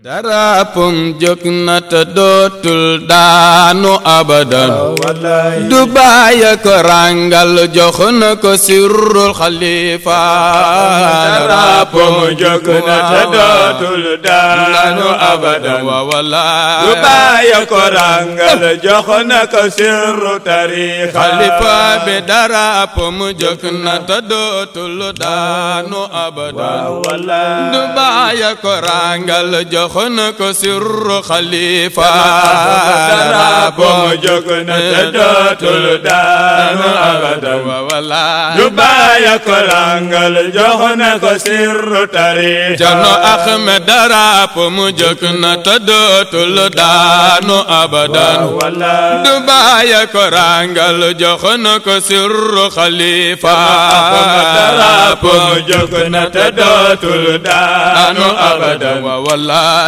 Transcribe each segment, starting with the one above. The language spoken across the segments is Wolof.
darapum jóg na te dootul daanu abadan du bàyyi ko rangal jox na ko sirrul xalifa darapum jóg na te dootul daanu abadan du bàyyi ko rangal jox na ko sirru tariqa xalifa bi darapum jóg na te dootul daanu abadan du bàyyi ko rangal jox xona ko sirru xalifa darapum jóg na te dootul daanu abadan du bàyyi ko rangal jox na ko sirru tariqa Cerno Ahmed darapum jóg na te dootul daanu abadan du bàyyi ko rangal jox na ko sirru xalifa darapum jóg na te dootul daanu abadan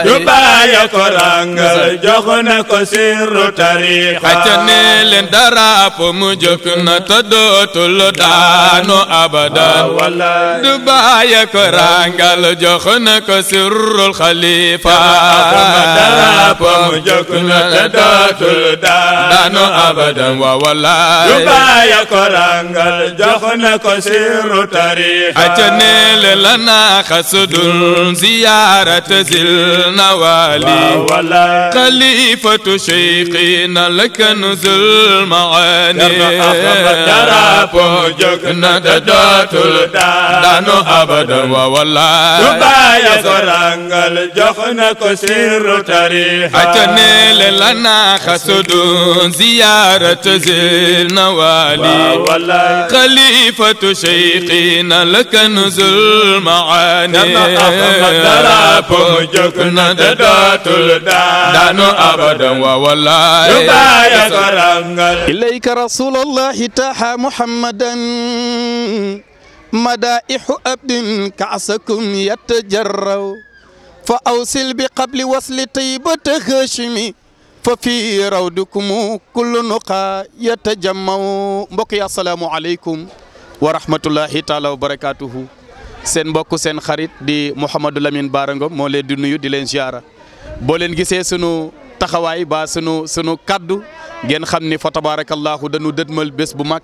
du bàyyi ko rangal jox na ko sirru tariqa xacane leen darapum jóg na te dootul daanu abadan du bàyyi ko rangal jox na ko sirrul xalifa darapum jóg na te dootul daanu abadan du bàyyi ko rangal jox na ko sirru tariqa xacane leen la naa xasudul ziyarat zil nawali xalifatu cheikhina lakanzul maani darapum jóg na te dootul daanu abadan du bàyyi ko rangal jox na ko sirru tariqa xacane leen la naa xasudul ziyarat zil nawali xalifatu cheikhina lakanzul maani darapum jóg na te dootul daanu abadan du bàyyi ko rangal ilayka rasulallahi taha muhammadan madaihu abdin kaasakum yatajarraw fa awsil bi qabli wasli taybata hashimi fa fi rawdukum kullu nuqa yatajammaw mbokk yi assalaamu aleykum wa rahmatullahi taala wa barakatuhu seen mbokk seen xarit di Mouhamadou Lamine Bara Ngom moo leen di nuyu di leen ziara boo leen gisee sunu taxawaay ba sunu kaddu ngeen xam ni fa tabarakallahu dañu dëdmal bés bu mag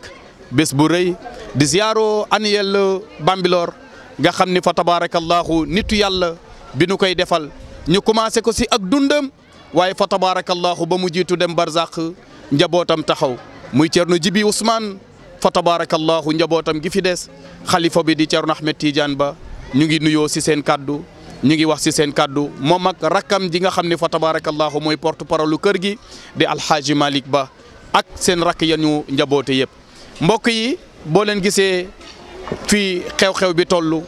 bés bu rëy di ziaro annuel Bambilor nga xam ni fa tabarakallahu nitu yàlla bi nu koy defal ñu commencé ko si ak dundam waaye fa tabarakallahu ba mu jiitu dem barzaq njabootam taxaw muy Cerno Jibi Ousmane fa tabarakallahu njabootam gi fi des xalifa bi di Cerno Ahmed Tidiane Ba ñu ngi nuyoo si seen kaddu ñu ngi wax si seen kaddu moom ak rakkam ji nga xam ne fa tabarakallahu mooy porte parole kër gi di Alxaaji Malick Ba ak seen rakk ya ñu njaboote yëpp mbokk yi boo leen gisee fi xew-xew bi toll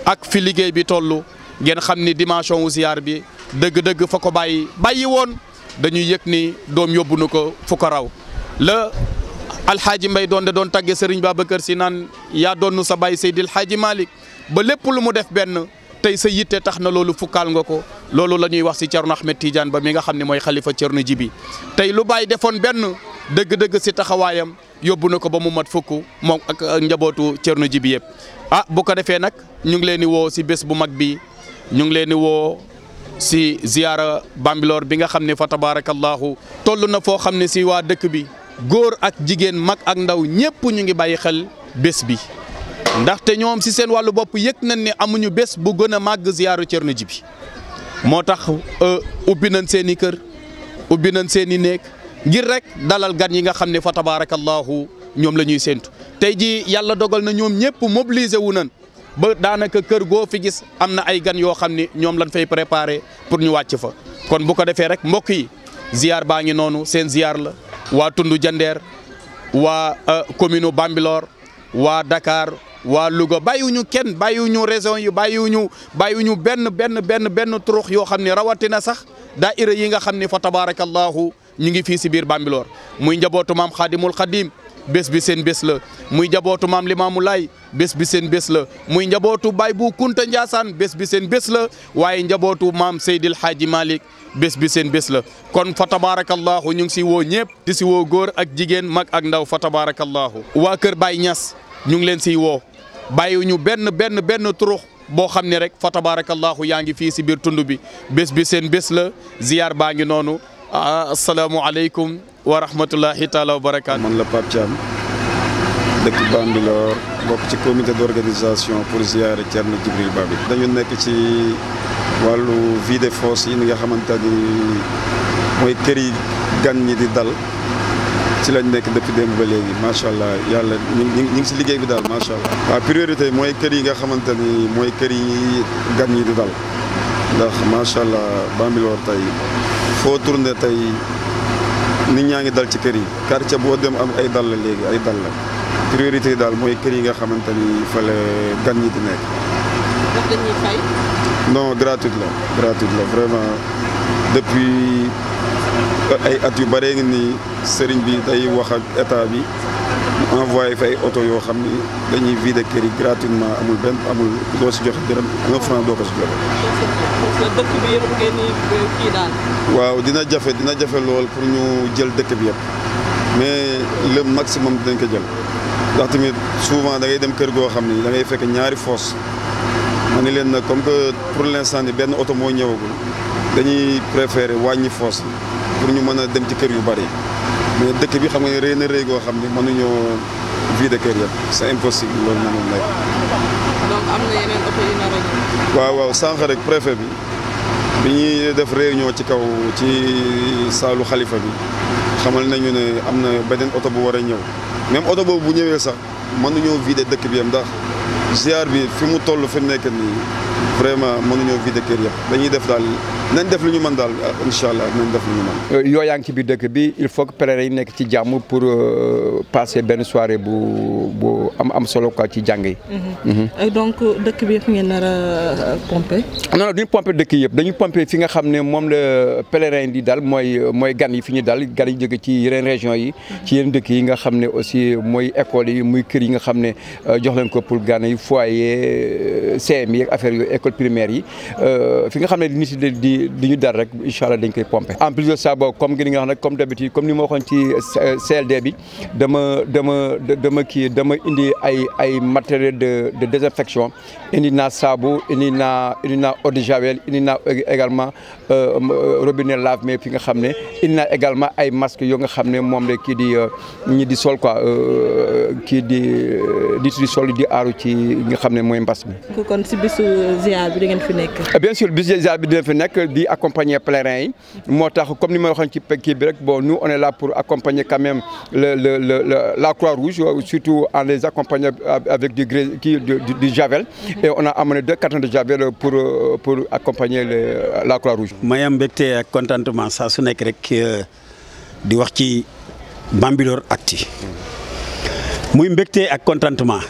ak fi liggéey bi toll ngeen xam ni dimension wu ziar bi dëgg-dëgg fa ko bàyyi woon dañuy yëg ni doom yóbbu na ko fu ko raw la Alxaaji Mbay doon tàggee Serigne Babacar Si naan yaa doon sa baay Seydil Xaaji Malick ba lépp lu mu def benn tey sa yitte tax na loolu fukkaal nga ko loolu la ñuy wax si Cerno Ahmed Tidiane Ba mi nga xam ne mooy xalifa Cerno Jibi tey lu Baay defoon benn dëgg-dëgg si taxawaayam yóbbu na ko ba mu mat fukk moom ak njabootu Cerno Jibi yëpp. bu ko defee nag ñu ngi leen di woo si bés bu mag bi ñu ngi leen di woo si ziyaara Bambilor bi nga xam ne fa tabarakallahu toll na foo xam ne si waa dëkk bi góor ak jigéen mag ak ndaw ñëpp ñu ngi bàyyi xel bés bi. ndaxte ñoom si seen wàllu bopp yëg nañ ne amuñu bés bu gën a màgg ziyaaru Cerno Jibi moo tax ubbi nañ seen i kër ubbi nañ seen i néeg ngir rek dalal gan yi nga xam ne fa tabarakallahu ñoom la ñuy séntu tey ji yàlla dogal na ñoom ñëpp mobilisé wu nañ ba daanaka kër goo fi gis am na ay gan yoo xam ne ñoom lañ fay préparé pour ñu wàcc fa kon bu ko defee rek mbokk yi ziyaar baa ngi noonu seen ziyaar la waa Tundu Jandeer waa commune Bambilor waa Dakar waa Louga bàyyiwuñu kenn bàyyiwuñu région yi bàyyiwuñu benn turux yoo xam ne rawatina sax daayira yi nga xam ne fa tabarakallahu ñu ngi fii si biir Bambilor muy njabootu maam Xaadimul Xadim bés bi seen bés la muy njabootu maam Limaamu Laay bés bi seen bés la muy njabootu Baay Bu Kunta Njaasaan bés bi seen bés la waaye njabootu maam Seydil Haaji Malick bés bi seen bés la kon fa tabarakallahu ñu ngi si woo ñëpp di si woo góor ak jigéen mag ak ndaw fa tabarakallahu waa kër Baay Ñas ñu ngi leen siy woo bàyyiwuñu benn turux boo xam ne rek fa tabarakallahu yaa ngi fii si biir tund bi bés bi seen bés la ziar baa ngi noonu asalaamualeykum wa rahmatullahi taala wa barakaatu. man la Pape Thiam dëkk Bambilor bokk ci comité d'organisation pour ziare Thierno Djibril Ba bi. dañu nekk ci wàllu vie de fosse yi nga xamante ni mooy kër yi gan ñi di dal ci lañ nekk depuis démb ba léegi macha allah yàlla ñu ngi si liggéey bi daal macha allah. waaw priorité mooy kër yi nga xamante ni mooy kër yi gan ñi di dal ndax macha allah Bambilor tey foo tourné tey nit ñaa ngi dal ci kër yi quartier boo dem am ay dal la léegi ay dal la priorité yi daal mooy kër yi nga xamante ni fa la gan ñi di nekk. ndax dañuy fay. non gratuite la vraiment depuis ay at yu bëree ngi nii sëriñ bi day wax ak état bi mu envoyé fa ay oto yoo xam ni dañuy vider kër yi gratuitement amul doo si joxe dërëm 1 franc doo ko si joxe. dëkk bi yëpp ngeen di kii daal. waaw dina jafe lool pour ñu jël dëkk bi yëpp mais le maximum dinañ ko jël ndax tamit souvent da ngay dem kër goo xam ni da ngay fekk ñaari fosse. ma ni leen nag comme que pour l'instant ni benn oto moo ñëwagul dañuy préférer wàññi fosse pour ñu mën a dem ci kër yu bari mais dëkk bi xam nga ne rëy na rëy goo xam ne mënuñoo vider kër yëpp c'est impossible loolu mënul nekk. donc am na yeneen oto yu nar a ñëw. waaw sànq rek préfet bi ñuy def réunion ci kaw ci saalu xalifa bi xamal nañu ne am na beneen oto bu war a ñëw même oto boobu bu ñëwee sax mënuñoo vider dëkk bi yam ndax ziar bi fi mu toll fi mu nekk nii vraiment mënuñoo vider kër yëpp dañuy def daal nañ def lu ñu mën daal incha allah nañ def lu ñu mën. yoo yaa ngi ci biir dëkk bi il faut que pèlerins yi nekk ci jàmm pour passer benn soirée bu am solo quoi ci jàng yi. donc dëkk bi yëpp ngeen nar a pomper. non duñu pomper dëkk yëpp dañuy pomper fi nga xam ne moom la pèlerins yi di dal mooy gan yi fi ñu dal gan yi jóge ci yeneen régions yi. ci yeneen dëkk yi nga xam ne aussi mooy écoles yi muy kër yi nga xam ne jox leen ko pour gan yi foyer CM yi ak affaire yooyu école primaire yi fi nga xam ne nit yi di ñu dar rek incha allah dañ koy pomper. en plus de ça boobu comme li nga xam ne comme d'habitude comme ni ma waxoon ci CLD bi dama indi ay matériel de désinfection indi naa saabu indi naa eau de javel indi naa également robinet lave-mains fi nga xam ne indi naa également ay masques yoo nga xam ne moom la kii di ñi di sol quoi kii di sol di aaru ci nga xam ne mooy mbas mi. kon si bisu ziar bi da ngeen fi nekk. bien sûr bisu ziar bi dina fi nekk di accompagner pèlerins yi moo tax comme ni ma waxoon ci kii bi rek bon nous on est là pour accompagner quand même la Croix-Rouge surtout en les accompagnant avec du javel et on a amené 2 cartons de javel pour accompagner la Croix-Rouge. may am mbégte ak contentement saa su nekk rek di wax ci Bambilor Actu muy mbégte ak contentement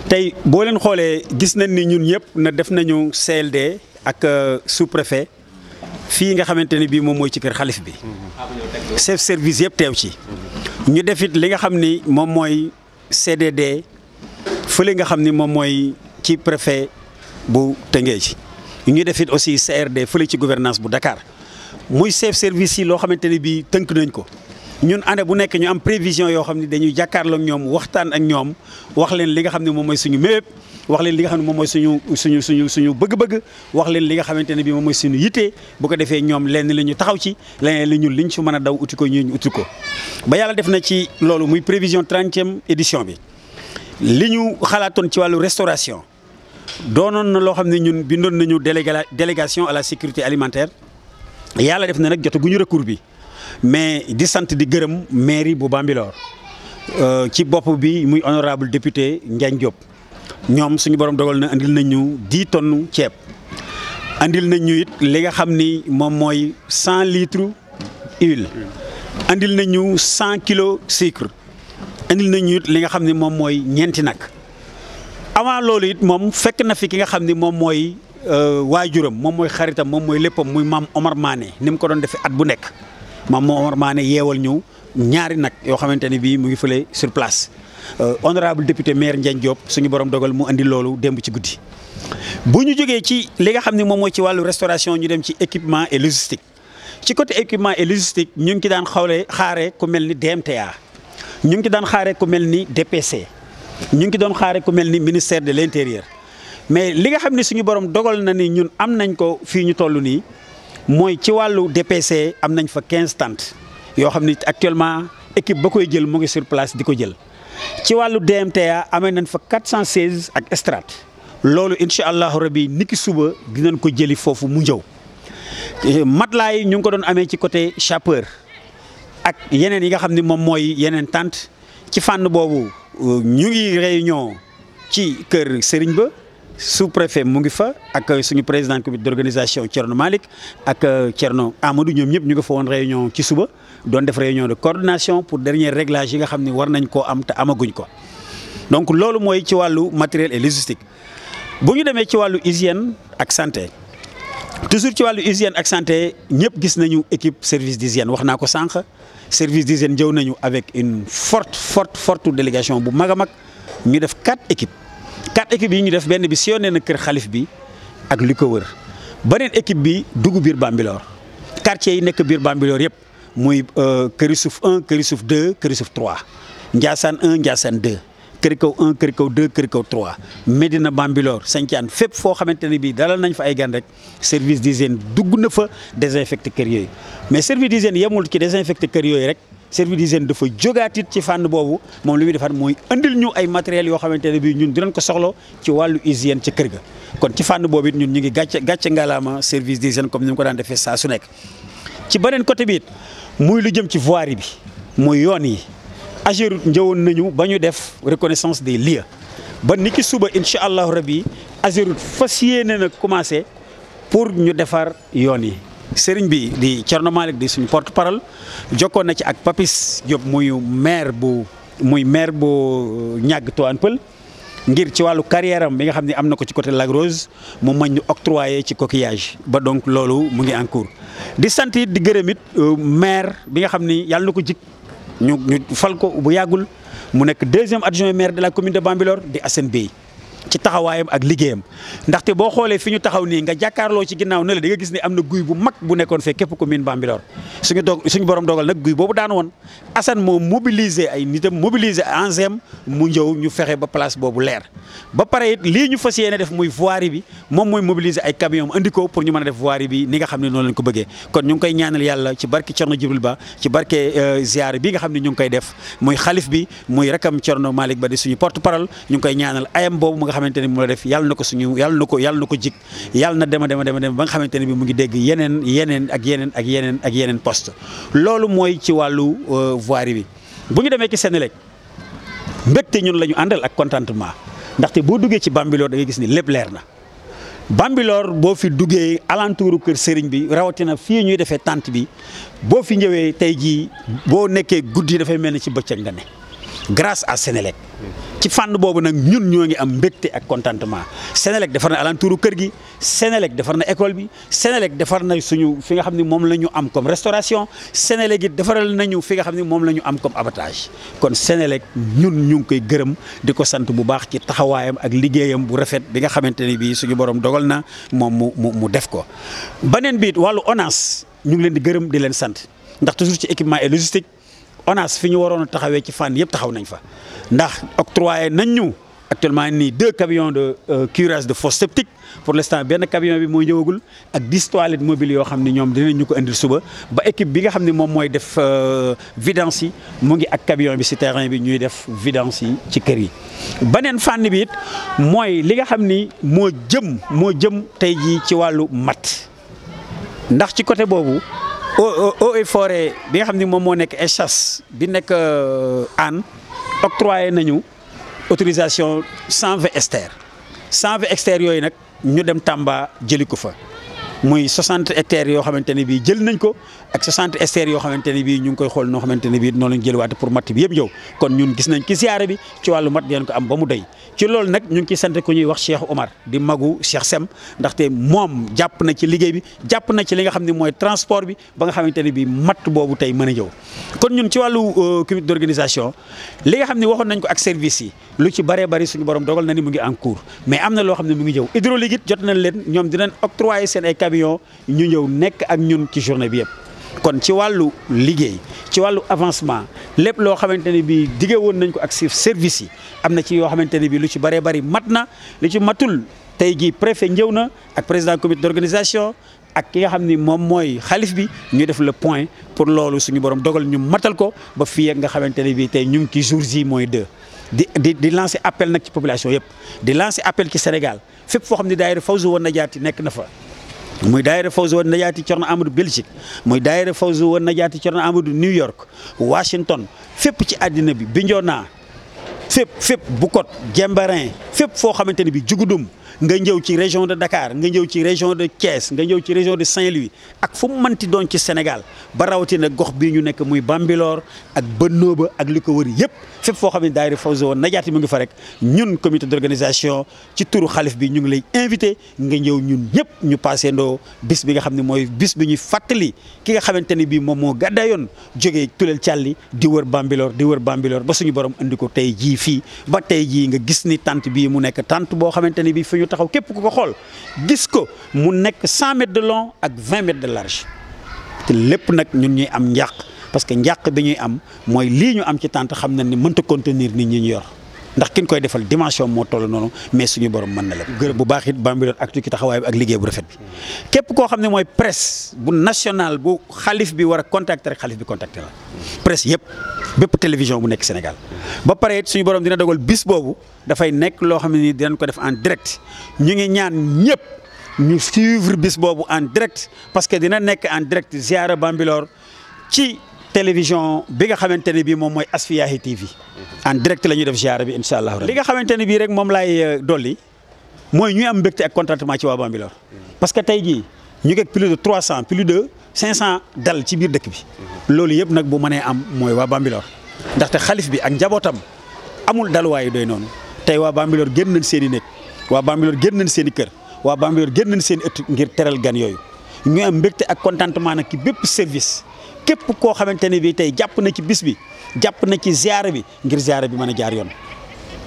tey boo leen xoolee gis nañ ni ñun ñëpp na def nañu CLD ak sous-préfet fii nga xamante ni bii moom mooy ci kër xalif bi chef service yëpp teew ci ñu def it li nga xam ni moom mooy CDD fële nga xam ni moom mooy ci préfet bu Tëngéej ñu def it aussi CRD fële ci gouvernance bu Dakar muy chef service yi loo xamante ni bii tënk nañ ko ñun année bu nekk ñu am prévision yoo xam ne dañuy jàkkaarloo ak ñoom waxtaan ak ñoom wax leen li nga xam ne moom mooy suñu mépp wax leen li nga xam ne moom mooy suñu bëgg-bëgg wax leen li nga xamante ne bii moom mooy suñu yitte bu ko defee ñoom lenn la ñu taxaw ci leneen li ñun liñ ci mën a daw uti ko ñu uti ko ba yàlla def na ci loolu muy prévision 30e édition bi li ñu xalaatoon ci wàllu restauration doonoon na loo xam ne ñun bindoon nañu délégation à la sécurité alimentaire yàlla def na nag jotaguñu recours bi mais di sant di gërëm mairie bu Bambilor ci bopp bi muy honorable député Ndiagne Diop ñoom suñu borom dogal na andil nañu 10 tonnes ceeb andil nañu it li nga xam ni moom mooy 100 litres huile andil nañu 100 kilos sucre andil nañu it li nga xam ni moom mooy ñeenti nag avant loolu it moom fekk na fi ki nga xam ni moom mooy waajuram moom mooy xaritam moom mooy léppam muy maam Omar Mané ni mu ko doon defee at bu nekk maam Omar Mané yeewal ñu ñaari nag yoo xamante ne bii mu ngi fële sur place honorable député maire Ndiagne Diop suñu borom dogal mu andi loolu démb ci guddi. bu ñu jógee ci li nga xam ne moom mooy ci wàllu restauration ñu dem ci équipement et logistique ci côté équipement et logistique ñu ngi ci daan xaaree ku mel ni DMTA ñu ngi ci daan xaaree ku mel ni DPC ñu ngi ci doon xaaree ku mel ni ministère de l'intérieur mais li nga xam ne suñu borom dogal na ni ñun am nañ ko fii ñu toll nii mooy ci wàllu DPC am nañ fa 15 tentes yoo xam ni actuellement équipe ba koy jël mu ngi sur place di ko jël. ci wàllu DMTA amee nañ fa 416 ak estrade loolu incha allahu rabi niki suba dinañ ko jëli foofu mu ñëw matelas yi ñu ngi ko doon amee ci côté Chapeur ak yeneen yi nga xam ne moom mooy yeneen tente ci fànn boobu ñu ngi réunion ci kër Serigne Ba sous-préfet mu ngi fa ak suñu président comité d'organisation Thierno Malick ak Thierno Amadou ñoom ñëpp ñu ngi fa woon réunion ci suba doon def réunion de coordination pour dernier réglage yi nga xam ne war nañ koo am te amaguñ ko donc loolu mooy ci wàllu matériel et logistique bu ñu demee ci wàllu hygiène ak santé toujours ci wàllu hygiène ak santé ñëpp gis nañu équipe service d'hygiène wax naa ko sànq service d'hygiène jëw nañu avec une forte délégation bu mag a mag ñu def 4 équipes yi ñu def benn bi sillonné na kër xalif bi ak li ko wër beneen équipe bi dugg biir Bambilor quartier yi nekk biir Bambilor yëpp muy Këri Suuf 1 Këri Suuf 2 Këri Suuf 3 Ndiassane 1 Ndiassane 2 Këri Kaw 1 Këri Kaw 2 Këri Kaw 3 Médina Bambilor Santhiane fépp foo xamante ne bii dalal nañ fa ay gan rek service d'hygiène dugg na fa désinfecté kër yooyu mais service d'hygiène yemul ci désinfecté kër yooyu rek service d'hygiène dafa jógaatit ci fànn boobu moom li muy defaat mooy andil ñu ay matériels yoo xamante ne bii ñun dinañ ko soxla ci wàllu hygiène ca kër ga kon ci fànn boobu it ñun ñu ngi gàcce ngalaama service d'hygiène comme ni mu ko daan defee saa su nekk ci beneen côté bi it muy lu jëm ci voirie bi muy yoon yi Ageroute njëwoon nañu ba ñu def reconnaissance des lieux ba niki suba incha allahu rabi Ageroute fas yéene na commencé pour ñu defar yoon yi sëriñ bi di Thierno Malick di suñu porte parole jokkoon na ci ak Papis Diop muy maire bu ñàgg Tivaouane Peulh ngir ci wàllu carrière am bi nga xam ne am na ko ci côté Lac Rose moom mañ ñu octroyé ci coquillage ba donc loolu mu ngi en cours di sant it di gërëm it maire bi nga xam ni yàlla na ko jik ñu fal ko bu yàggul mu nekk 2e adjoint maire de la commune de Bambilor di Assane Bey ci taxawaayam ak liggéeyam ndaxte boo xoolee fi ñu taxaw nii nga jàkkaarloo ci ginnaaw ne la di nga gis ni am na guy bu mag bu nekkoon fee képp commune Bambilor suñu borom dogal nag guy boobu daan woon Assane moo mobiliser ay nitam mobiliser ANSEM mu ñëw ñu fexe ba place boobu leer ba pare it lii ñu fas yéene def muy voirie bi moom mooy mobiliser ay camion andi ko pour ñu mën a def voirie bi ni nga xam ne noonu lañ ko bëggee kon ñu ngi koy ñaanal yàlla ci barke Thierno Djibril Ba ci barke ziar bi nga xam ne ñu ngi koy def muy xalif bi muy rakam Thierno Malick Ba di suñu porte parole ñu ngi koy ñaanal ayam boobu mu nga xamante ne mu la def yàlla na ko jik yàlla na dema ba nga xamante ne bi mu ngi dégg yeneen poste loolu mooy ci wàllu voirie bi bu ñu demee ci Sénélec mbégte ñun la ñu àndal ak contentement ndaxte boo duggee ci Bambilor da ngay gis ni lépp leer na Bambilor boo fi duggee alentouru kër Serigne bi rawatina fii ñuy defee tente bi boo fi ñëwee tey jii boo nekkee guddi dafay mel ni ci bëccëg nga ne grâce à Sénélec ci fànn boobu nag ñun ñoo ngi am mbégte ak contentement Sénélec defar na alentouru kër gi Sénélec defar na école bi Sénélec defar na suñu fi nga xam ne moom la ñu am comme restauration Sénélec it defaral nañu fi nga xam ne moom la ñu am comme abattage kon Sénélec ñun ñu ngi koy gërëm di ko sant bu baax ci taxawaayam ak liggéeyam bu rafet bi nga xamante ne bii suñu borom dogal na moom mu def ko. beneen biit wàllu ONAS ñu ngi leen di gërëm di leen sant ndax toujours ci équipement et logistique ONAS fi ñu waroon a taxawee ci fànn yëpp taxaw nañ fa ndax octroyé nañ ñu actuellement nii 2 camions de curage de fosse septique pour l'instant benn camion bi mooy ñëwagul ak 10 toilettes mobiles yoo xam ne ñoom dinañ ñu ko indil suba ba équipe bi nga xam ne moom mooy def vidange yi mu ngi ak camion bi ci terrain bi ñuy def vidange yi ci kër yi. beneen fànn bi it mooy li nga xam ni moo jëm tey jii ci wàllu mat ndax ci côté boobu. Eaux et Forêts bi nga xam ni moom moo nekk ECHAS bi nekk Hann octroyé nañu autorisation 120 hectares yooyu nag ñu dem Tamba jëli ko fa muy 60 hectares yoo xamante ne bii jël nañ ko ak 60 hectares yoo xamante ne bii ñu ngi koy xool noo xamante ne bii noonu lañ jëliwaate pour matt bi yëpp ñëw kon ñun gis nañ ci siyaare bi ci wàllu mat dinañ ko am ba mu doy ci loolu nag ñu ngi ciy sant ku ñuy wax Cheikh Omar di magu Cheikh Sem ndaxte moom jàpp na ci liggéey bi jàpp na ci li nga xam ne mooy transport bi ba nga xamante ne bii matt boobu tey mën a ñëw kon ñun ci wàllu comité d'organisation li nga xam ne waxoon nañ ko ak service yi lu ci bëree bëri suñu borom dogal na ni mu ngi en cours mais am na loo xam ne mu ngi ñëw hydraulique it jot nañ leen ñoom dinañ octroyer seen ay camions ñu ñëw nekk ak ñun ci journée bi yëpp kon ci wàllu liggéey ci wàllu avancement lépp loo xamante ne bii diggé woon nañ ko ak service yi am na ci yoo xamante ne bii lu ci bëree bëri mat na lu ci matul tey jii préfet ñëw na ak président comité d'organisation ak ki nga xam ni moom mooy xalif bi ñu def le point pour loolu suñu borom dogal ñu matal ko ba fii ak nga xamante ne bii tey ñu ngi ci jour ji mooy 2 di lancer appel nag ci population yëpp di lancer appel ci Sénégal fépp foo xam ne daayira Fawzu wa Najaati nekk na fa. muy daayira Fawzu wa Najaati Thierno Amadou Belgique muy daayira Fawzu wa Najaati Thierno Amadou New York Washington fépp ci àddina bi Bignona fépp Bukot Jembarin fépp foo xamante ne bii Jugudum nga ñëw ci région de Dakar nga ñëw ci région de Thiès nga ñëw ci région de Saint-Louis ak fu mu mënti doon ci Sénégal ba rawatina gox bii ñu nekk muy Bambilor ak Bënnooba ak li ko wër yëpp fépp foo xam ne daayira Fawzu wa Najaati mu ngi fa rek ñun comité d'organisation ci turu xalif bi ñu ngi lay invité nga ñëw ñun ñëpp ñu passé ndoo bis bi nga xam ne mooy bis bi ñuy fàttali ki nga xamante ne bii moom moo gàddaayoon jógee Tulel Càlli di wër Bambilor ba suñu borom andi ko tey jii fii ba tey jii nga gis ni tente bii mu nekk tente boo xamante ne bii fi ñu taxaw képp ku ko xool gis ko mu nekk 100 mètres de long ak 20 mètres de large te lépp nag ñun ñuy am njàq parce que njàq bi ñuy am mooy lii ñu am ci tente xam na ni mënta contenir nit ñi ñu yor ndax kin koy defal dimension moo toll noonu mais suñu borom mën na lépp. gërëm bu baax it Bambilor Actu ci taxawaay bi ak liggéey bu rafet bi képp koo xam ne mooy presse bu national bu xalif bi war a contacter rek xalif bi contacter la presse yëpp bépp télévision bu nekk Sénégal ba pare it suñu borom dina dogal bis boobu dafay nekk loo xam ne ni dinañ ko def en direct ñu ngi ñaan ñëpp ñu suivre bis boobu en direct parce que dina nekk en direct ziara Bambilor ci télévision bi nga xamante ne bii moom mooy Asfiyahi TV en direct la ñuy def ziara bi incha allah. li nga xamante ne bii rek moom laay dolli mooy ñuy am mbégte ak contentement ci waa Bambilor parce que tey jii ñu ngi ak plus de 300 plus de 500 dal ci biir dëkk bi loolu yëpp nag bu mënee am mooy waa Bambilor ndaxte xalif bi ak njabootam amul daluwaay yu doy noonu tey waa Bambilor génn nañ seen i nekk waa Bambilor génn nañ seen i kër waa Bambilor génn nañ seen i ëtt ngir teral gan yooyu ñu am mbégte ak contentement nag ci bépp service. képp koo xamante ne bii tey jàpp na ci bis bi jàpp na ci ziara bi ngir ziara bi mën a jaar yoon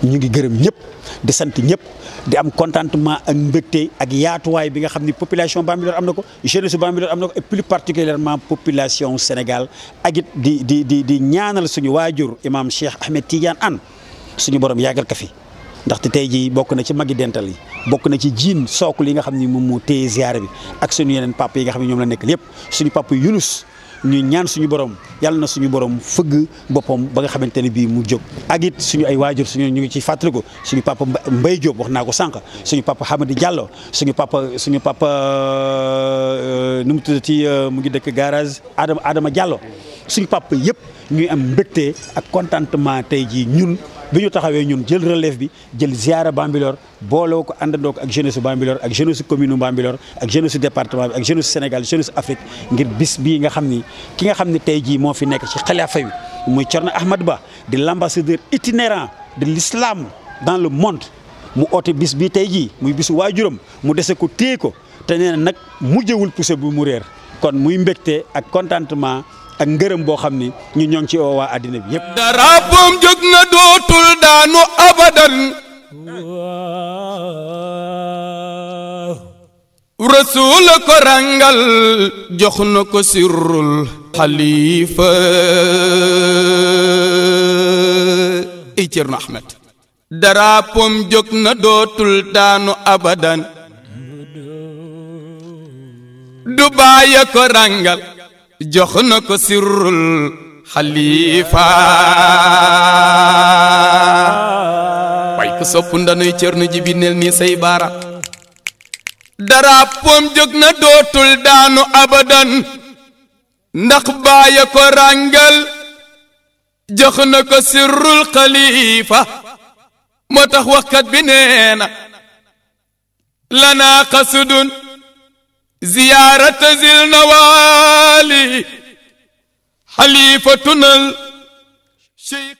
ñu ngi gërëm ñëpp di sant ñëpp di am contentement ak mbégte ak yaatuwaay bi nga xam ni population Bambilor am na ko jeunesse Bambilor am na ko et plus particulièrement population Sénégal ak it di ñaanal suñu waajur imam Cheikh Ahmed Tidiane Anne suñu borom yàggal ka fi ndaxte tey jii bokk na ci magi dental yi bokk na ci jiin sookul yi nga xam ni moom moo téye ziara bi ak suñu yeneen papa yi nga xam ne ñoom la nekk lépp suñu papa Yunus ñu ñaan suñu borom yàlla na suñu borom fëgg boppam ba nga xamante ne bii mu jóg ak it suñu ay waajur suñu ñu ngi ci fàttaliku suñu papa Mbaye Diop wax naa ko sànq suñu papa Hamadi Diallo suñu papa nu mu tuddati mu ngi dëkk garage Adama Diallo suñu papa yëpp ñuy am mbégte ak contentement tey jii ñun bi ñu taxawee ñun jël relève bi jël ziara Bambilor booloo ko àndandoo ko ak jeunesse Bambilor ak jeunesse commune Bambilor ak jeunesse département bi ak jeunesse Sénégal jeunesse Afrique ngir bis bii nga xam ni ki nga xam ni tey jii moo fi nekk ci xilaafa bi muy Thierno Ahmad Ba di l'ambassadeur itinérant de l'islam dans le monde mu oote bis bii tey jii muy bisu waajuram mu dese ko téye ko te nee na nag mujjewul pousse bu mu réer kon muy mbégte ak contentement ak ngërëm boo xam ni ñu ñoo ngi ci waa àddina bi yëpp. darabum jóg na dootul daanu abadan. rasul ko rangal jox na ko sirrul xalifa. ay Thierno Ahmed. darabum jóg na dootul daanu abadan. du bàyyi ko rangal. jox na ko sirrul xalifa. way ko sopp ndanuy Cerno Jibi nel nii say baara. darapom jóg na dootul daanu abadan. ndax baaya ko ràngal jox na ko sirrul xalifa. moo tax waxkat bi nee na lana xasudun زيارة ذي النوالي حليفتنا الشيخ